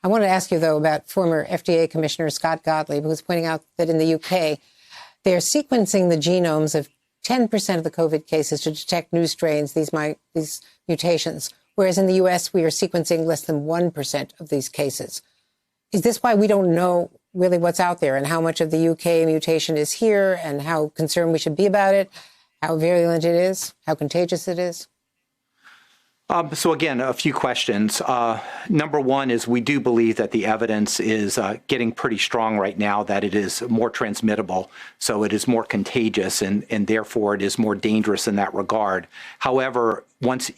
I wanted to ask you, though, about former FDA Commissioner Scott Gottlieb, who's pointing out that in the UK, they're sequencing the genomes of 10% of the COVID cases to detect new strains, these mutations, whereas in the U.S., we are sequencing less than 1% of these cases. Is this why we don't know really what's out there and how much of the UK mutation is here and how concerned we should be about it, how virulent it is, how contagious it is? So again, a few questions. Number one is we do believe that the evidence is getting pretty strong right now that it is more transmittable, so it is more contagious and therefore it is more dangerous in that regard. However,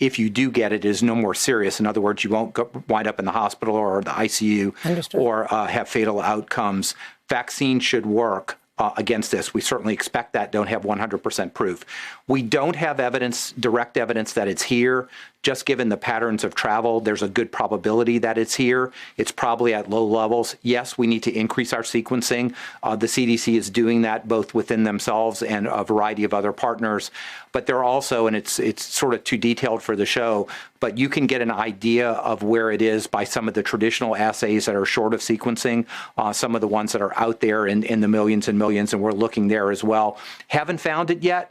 if you do get it, it is no more serious. In other words, you won't wind up in the hospital or the ICU. Understood. Or have fatal outcomes. Vaccines should work against this. We certainly expect that, don't have 100% proof. We don't have evidence, direct evidence that it's here. Just given the patterns of travel, there's a good probability that it's here. It's probably at low levels. Yes, we need to increase our sequencing. The CDC is doing that both within themselves and a variety of other partners. But they're also, and it's sort of too detailed for the show, but you can get an idea of where it is by some of the traditional assays that are short of sequencing, some of the ones that are out there in the millions and millions, and we're looking there as well. Haven't found it yet.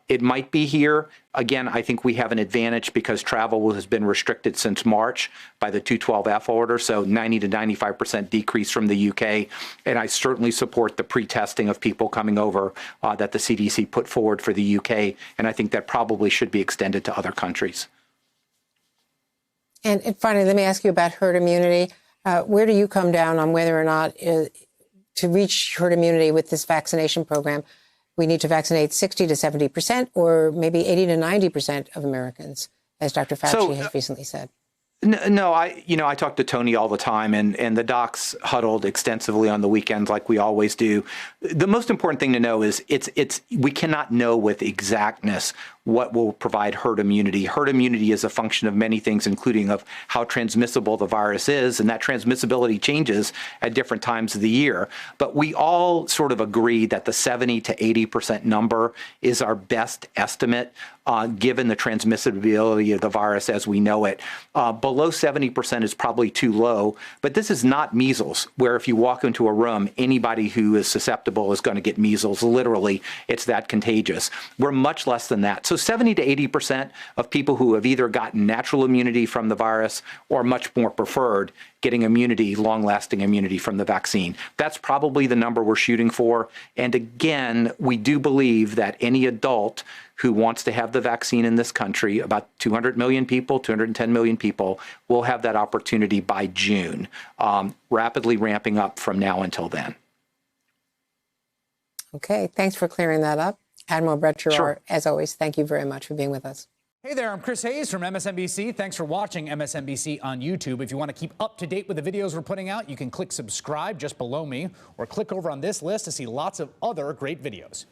It might be here. Again, I think we have an advantage because travel has been restricted since March by the 212F order, so 90 to 95% decrease from the UK. And I certainly support the pre-testing of people coming over that the CDC put forward for the UK, and I think that probably should be extended to other countries. And finally, let me ask you about herd immunity. Where do you come down on whether or not to reach herd immunity with this vaccination program, we need to vaccinate 60 to 70% or maybe 80 to 90% of Americans, as Dr. Fauci has recently said? No, I talk to Tony all the time, and the docs huddled extensively on the weekends like we always do. The most important thing to know is we cannot know with exactness what will provide herd immunity. Herd immunity is a function of many things, including of how transmissible the virus is, and that transmissibility changes at different times of the year. But we all sort of agree that the 70 to 80% number is our best estimate, given the transmissibility of the virus as we know it. Below 70% is probably too low, but this is not measles, where if you walk into a room, anybody who is susceptible is going to get measles. Literally, it's that contagious. We're much less than that. So 70 to 80% of people who have either gotten natural immunity from the virus or much more preferred getting immunity, long-lasting immunity from the vaccine. That's probably the number we're shooting for. And again, we do believe that any adult who wants to have the vaccine in this country, about 200 million people, 210 million people, will have that opportunity by June, rapidly ramping up from now until then. Okay, thanks for clearing that up. Admiral Brett Giroir, Sure. As always, thank you very much for being with us. Hey there, I'm Chris Hayes from MSNBC. Thanks for watching MSNBC on YouTube. If you want to keep up to date with the videos we're putting out, you can click subscribe just below me or click over on this list to see lots of other great videos.